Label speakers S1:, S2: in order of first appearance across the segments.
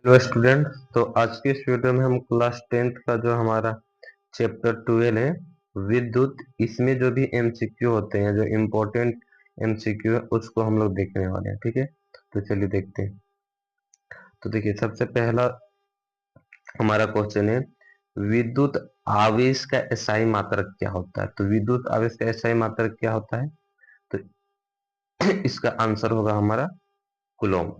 S1: Hello student. तो आज की इस वीडियो में हम क्लास 10th का जो हमारा चैप्टर 12 है विद्युत, इसमें जो भी एमसीक्यू होते हैं, जो इम्पोर्टेंट एमसीक्यू है उसको हम लोग देखने वाले हैं। ठीक है, तो चलिए देखते हैं। तो देखिए, सबसे पहला हमारा क्वेश्चन है विद्युत आवेश का एसआई मात्रक क्या होता है। तो विद्युत आवेश का एसआई मात्रक क्या होता है, तो इसका आंसर होगा हमारा कूलम।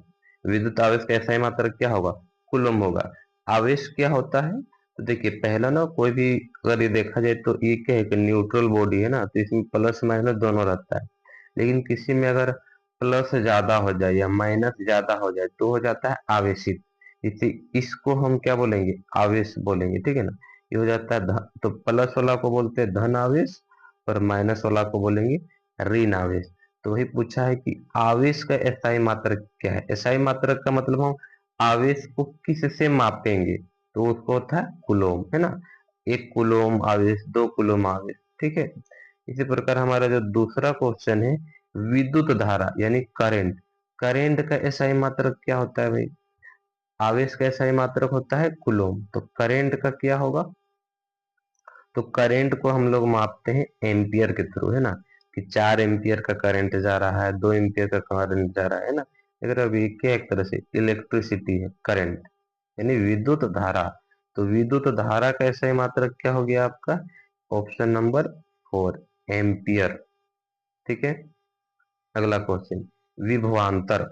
S1: विद्युत आवेश का एसआई मात्रक क्या होगा, कूलम होगा। आवेश क्या होता है, तो देखिए पहला ना, कोई भी अगर ये देखा जाए तो ये क्या है कि न्यूट्रल बॉडी है ना, तो इसमें प्लस माइनस दोनों रहता है। लेकिन किसी में अगर प्लस ज्यादा हो जाए या माइनस ज्यादा हो जाए तो हो जाता है आवेशित। इसी इसको हम क्या बोलेंगे, आवेश बोलेंगे। ठीक है ना, ये हो जाता है धन, तो प्लस वाला को बोलते हैं धन आवेश और माइनस वाला को बोलेंगे ऋण आवेश। तो वही पूछा है कि आवेश का एसआई मात्रक क्या है। एसआई मात्रक का मतलब हम आवेश को किससे मापेंगे, तो उसको होता है कूलोम, है ना। एक कूलोम आवेश, दो कूलोम आवेश। ठीक है, इसी प्रकार हमारा जो दूसरा क्वेश्चन है विद्युत धारा यानी करंट। करंट का एसआई मात्रक क्या होता है भाई, आवेश का एसआई मात्रक होता है कूलोम, तो करंट का क्या होगा, तो करंट को हम लोग मापते हैं एम्पियर के थ्रू, है ना। कि 4 एम्पियर का करंट जा रहा है, 2 एम्पियर का करंट जा रहा है ना। अगर अभी क्या एक तरह से इलेक्ट्रिसिटी है करंट यानी विद्युत धारा। तो विद्युत धारा का एसआई मात्रक क्या हो गया आपका, ऑप्शन नंबर 4 एम्पियर। ठीक है, अगला क्वेश्चन विभवांतर।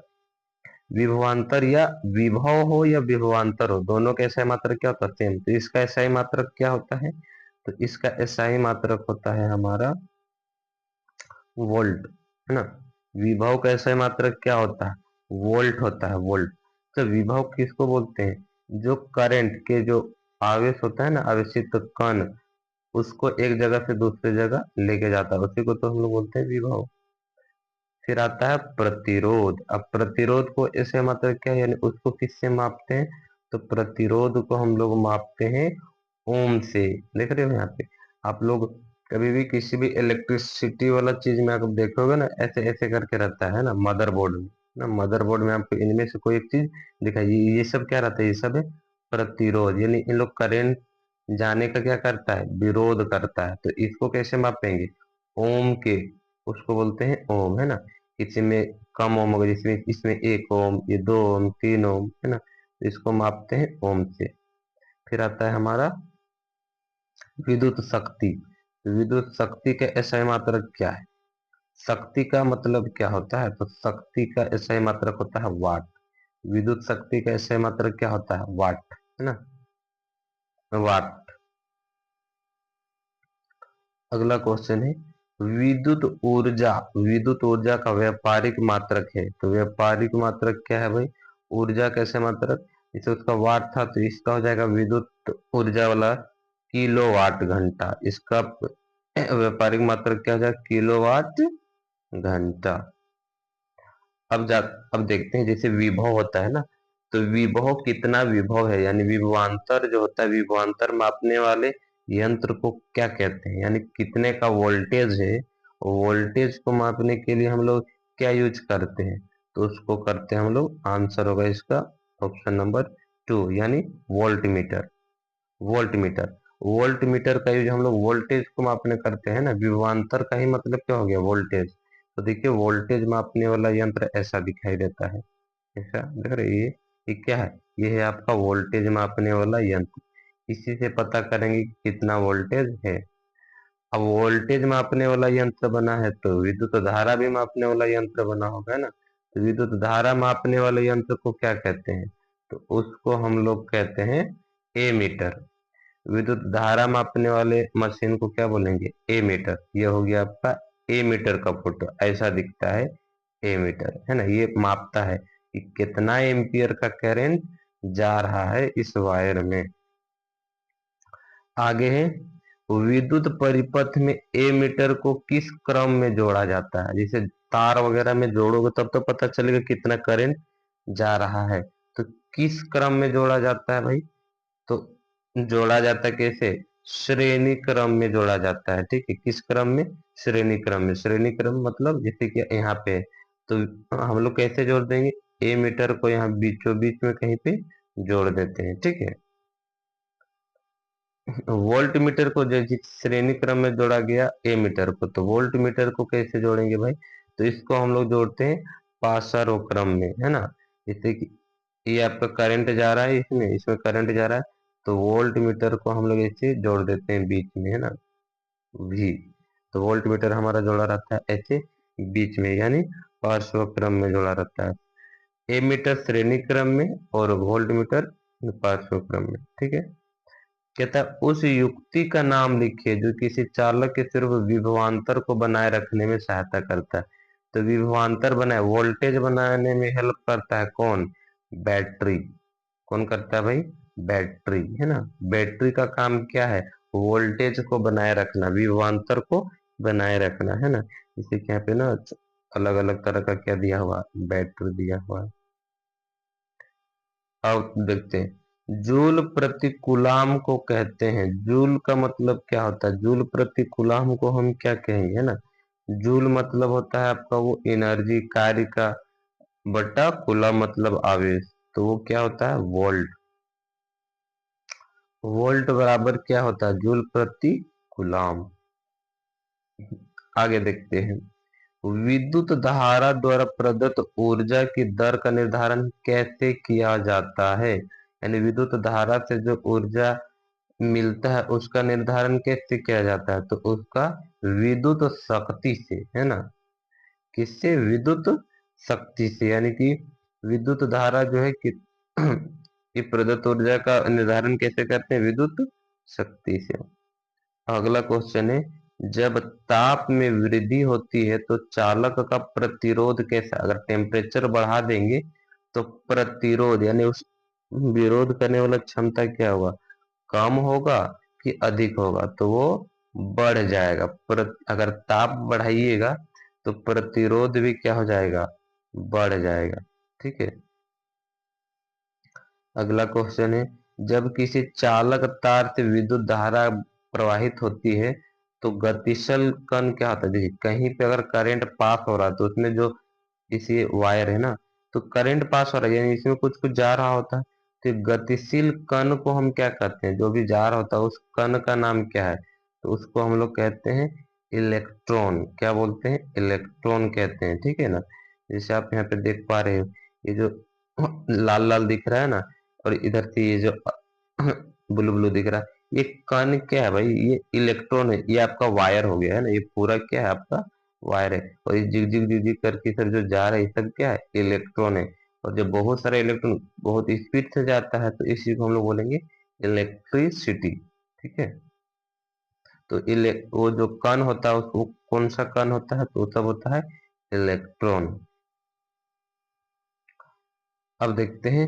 S1: विभवांतर या विभव हो या विभवांतर हो, दोनों का एसआई मात्रक क्या होता है, सेम। तो इसका एसआई मात्रक क्या होता है, तो इसका एसआई मात्रक होता है हमारा वोल्ट, है ना। विभव का एसआई मात्रक क्या होता है, वोल्ट होता है, वोल्ट। तो विभव किसको बोलते हैं, जो करंट के जो आवेश होता है ना, आवेशित कण, उसको एक जगह से दूसरी जगह लेके जाता है, उसी को तो हम लोग बोलते हैं विभव। फिर आता है प्रतिरोध। अब प्रतिरोध को ऐसे मतलब क्या है, यानी उसको किससे मापते हैं, तो प्रतिरोध को हम लोग मापते हैं ओम से। देख रहे हो यहाँ पे आप लोग, कभी भी किसी भी इलेक्ट्रिसिटी वाला चीज में आप देखोगे ना, ऐसे ऐसे करके रहता है ना मदरबोर्ड में। ना मदरबोर्ड में आपको इनमें से कोई एक चीज दिखाई, ये सब क्या रहता है, ये सब है प्रतिरोध। यानी इन लोग करंट जाने का क्या करता है, विरोध करता है। तो इसको कैसे मापेंगे, ओम के, उसको बोलते हैं ओम, है ना। किसी में कम ओम होगा, जिसमें इसमें 1 ओम, ये 2 ओम, 3 ओम, है ना। तो इसको मापते हैं ओम से। फिर आता है हमारा विद्युत शक्ति। विद्युत शक्ति का एसआई मात्रक क्या है, शक्ति का मतलब क्या होता है, तो शक्ति का एसआई मात्रक होता है वाट। विद्युत शक्ति का एसआई मात्रक क्या होता है, वाट, है ना, वाट। अगला क्वेश्चन है विद्युत ऊर्जा। विद्युत ऊर्जा का व्यापारिक मात्रक है, तो व्यापारिक मात्रक क्या है भाई, ऊर्जा कैसे मात्रक, जैसे उसका वाट था तो इसका हो जाएगा विद्युत ऊर्जा वाला किलोवाट घंटा। इसका व्यापारिक मात्रक क्या हो जाएगा, किलोवाट घंटा। अब जा अब देखते हैं, जैसे विभव होता है ना, तो विभव कितना विभव है, यानी विभवांतर जो होता है, विभवांतर मापने वाले यंत्र को क्या कहते हैं, यानी कितने का वोल्टेज है। वोल्टेज को मापने के लिए हम लोग क्या यूज करते हैं, तो उसको करते हैं हम लोग, आंसर होगा इसका ऑप्शन नंबर 2 यानी volt meter. Volt meter, volt meter का यूज हम लोग वोल्टेज को मापने करते हैं ना। विभवांतर का ही मतलब क्या हो गया, वोल्टेज। तो देखिए वोल्टेज मापने वाला यंत्र ऐसा दिखाई देता है, ऐसा देख रहे हैं ये क्या है, ये है आपका वोल्टेज मापने वाला यंत्र। इसी से पता करेंगे कि कितना वोल्टेज है। अब वोल्टेज मापने वाला यंत्र बना है तो विद्युत धारा भी मापने वाला यंत्र बना होगा, है ना। तो विद्युत धारा मापने वाले यंत्र को क्या कहते हैं, तो उसको हम लोग कहते हैं एमीटर। विद्युत धारा मापने वाले मशीन को क्या बोलेंगे, एमीटर। ये हो गया आपका एमीटर का फोटो, ऐसा दिखता है एमीटर, है ना। ये मापता है कि कितना एम्पियर का करंट जा रहा है इस वायर में। आगे है विद्युत परिपथ में एमीटर को किस क्रम में जोड़ा जाता है। जैसे तार वगैरह में जोड़ोगे तब तो पता चलेगा कितना करंट जा रहा है, तो किस क्रम में जोड़ा जाता है भाई, तो जोड़ा जाता है कैसे, श्रेणी क्रम में जोड़ा जाता है। ठीक है, किस क्रम में, श्रेणी क्रम में। श्रेणी क्रम मतलब जैसे कि यहाँ पे है, तो हम लोग कैसे जोड़ देंगे, ए मीटर को यहाँ बीचों बीच में कहीं पे जोड़ देते हैं, ठीक है। वोल्ट मीटर को जैसे श्रेणी क्रम में जोड़ा गया ए मीटर को, तो वोल्ट मीटर को कैसे जोड़ेंगे भाई, तो इसको हम लोग जोड़ते हैं पाशरों क्रम में, है ना। जैसे कि ये आपका करंट जा रहा है, इसमें इसमें करंट जा रहा है, तो वोल्ट मीटर को हम लोग ऐसे जोड़ देते हैं बीच में, है ना, भी। तो वोल्ट मीटर हमारा जोड़ा रहता है ऐसे बीच में, यानी पार्श्व क्रम में जोड़ा रहता है। ए मीटर श्रेणी क्रम में और वोल्ट मीटर पार्श्व क्रम में, ठीक है। कहता है उस युक्ति का नाम लिखिए जो किसी चालक के सिर्फ विभवांतर को बनाए रखने में सहायता करता है। तो विभवांतर बनाए, वोल्टेज बनाने में हेल्प करता है कौन, बैटरी। कौन करता है भाई, बैटरी, है ना। बैटरी का काम क्या है, वोल्टेज को बनाए रखना, विभवांतर को बनाए रखना, है ना। इसी के यहाँ पे ना अलग अलग तरह का क्या दिया हुआ, बैटरी दिया हुआ है। अब देखते हैं, जूल प्रति कूलाम को कहते हैं, जूल का मतलब क्या होता है, जूल प्रति कूलाम को हम क्या कहेंगे, है ना। जूल मतलब होता है आपका वो एनर्जी, कार्य का, बटा कूलाम मतलब आवेश, तो वो क्या होता है, वोल्ट। वोल्ट बराबर क्या होता है, जूल प्रति कूलाम। आगे देखते हैं, विद्युत धारा द्वारा प्रदत्त ऊर्जा की दर का निर्धारण कैसे किया जाता है, यानी विद्युत धारा से जो ऊर्जा मिलता है उसका निर्धारण कैसे किया जाता है, तो उसका विद्युत शक्ति से, है ना। किससे, विद्युत शक्ति से, यानी कि विद्युत धारा जो है कि ये प्रदत्त ऊर्जा का निर्धारण कैसे करते हैं, विद्युत शक्ति से। अगला क्वेश्चन है, जब ताप में वृद्धि होती है तो चालक का प्रतिरोध कैसा, अगर टेम्परेचर बढ़ा देंगे तो प्रतिरोध यानी उस विरोध करने वाला क्षमता क्या होगा, कम होगा कि अधिक होगा, तो वो बढ़ जाएगा। अगर ताप बढ़ाइएगा तो प्रतिरोध भी क्या हो जाएगा, बढ़ जाएगा, ठीक है। अगला क्वेश्चन है, जब किसी चालक तार से विद्युत धारा प्रवाहित होती है तो गतिशील कण क्या होता है, देखिए कहीं पे अगर करंट पास हो रहा है तो उसमें जो इसी वायर है ना, तो करंट पास हो रहा है यानी इसमें कुछ कुछ जा रहा होता है, तो गतिशील कण को हम क्या कहते हैं, जो भी जा रहा होता है उस कण का नाम क्या है, तो उसको हम लोग कहते हैं इलेक्ट्रॉन। क्या बोलते हैं, इलेक्ट्रॉन कहते हैं, ठीक है ना। जैसे आप यहाँ पे देख पा रहे हो, ये जो लाल लाल दिख रहा है ना, और इधर से ये जो ब्लू ब्लू दिख रहा है, ये कण क्या है भाई, ये इलेक्ट्रॉन है, ये आपका वायर हो गया है ना, ये पूरा क्या है आपका वायर है, और ये जिग जिग जिग जिग करके सर जो जा रहा है ये सब क्या है, इलेक्ट्रॉन है। और जब बहुत सारे इलेक्ट्रॉन बहुत स्पीड से जाता है तो इसी को हम लोग बोलेंगे इलेक्ट्रिसिटी, ठीक है। तो वो जो कण होता है उसको कौन सा कण होता है, तो वो सब होता है इलेक्ट्रॉन। अब देखते हैं,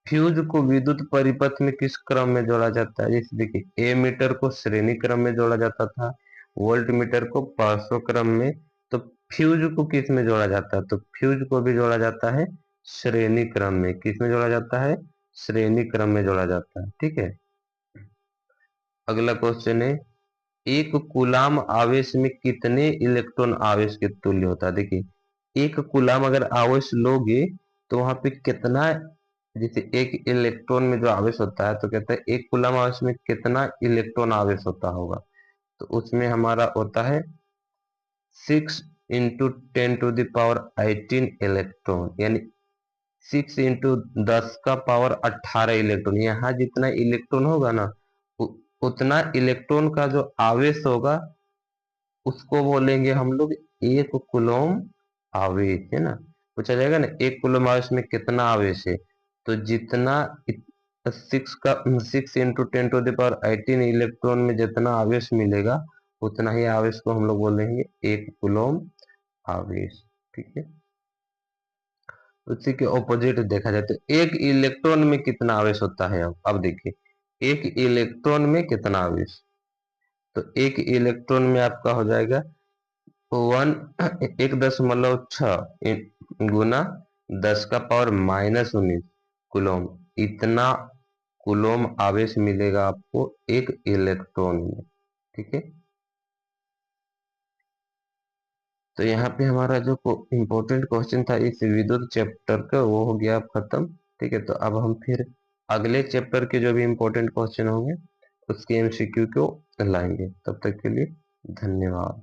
S1: फ्यूज को विद्युत परिपथ में किस क्रम में जोड़ा जाता है, जैसे देखिए ए मीटर को श्रेणी क्रम में जोड़ा जाता था, वोल्ट मीटर को पार्श्व क्रम में, तो फ्यूज को किस में जोड़ा जाता है, तो फ्यूज को भी जोड़ा जाता है श्रेणी क्रम में। किस में जोड़ा जाता है, श्रेणी क्रम में जोड़ा जाता है, ठीक है। अगला क्वेश्चन है, एक कूलाम आवेश में कितने इलेक्ट्रॉन आवेश के तुल्य होता है, देखिए एक कूलाम अगर आवेश लोगे तो वहां पे कितना, जैसे एक इलेक्ट्रॉन में जो आवेश होता है तो कहता है एक कूलाम आवेश में कितना इलेक्ट्रॉन आवेश होता होगा, तो उसमें हमारा होता है 6 × 10⁻18 इलेक्ट्रॉन, यानी 6 × 10⁻18 इलेक्ट्रॉन। यहाँ जितना इलेक्ट्रॉन होगा ना, उ, उतना इलेक्ट्रॉन का जो आवेश होगा उसको बोलेंगे हम लोग एक कूलम आवेश, है ना। पूछा जाएगा ना एक कूलम आवेश में कितना आवेश है, तो जितना 6 × 10⁻18 इलेक्ट्रॉन में जितना आवेश मिलेगा उतना ही आवेश को हम लोग बोलेंगे एक कूलम आवेश, ठीक है। उसी के ऑपोजिट देखा जाए तो एक इलेक्ट्रॉन में कितना आवेश होता है, अब देखिए एक इलेक्ट्रॉन में कितना आवेश, तो एक इलेक्ट्रॉन में आपका हो जाएगा 1.6 × 10⁻⁻−19 कूलम, इतना कूलम आवेश मिलेगा आपको एक इलेक्ट्रॉन में, ठीक है। तो यहाँ पे हमारा जो इम्पोर्टेंट क्वेश्चन था इस विद्युत चैप्टर का वो हो गया अब खत्म, ठीक है। तो अब हम फिर अगले चैप्टर के जो भी इम्पोर्टेंट क्वेश्चन होंगे उसके एमसीक्यू को लाएंगे। तब तक के लिए धन्यवाद।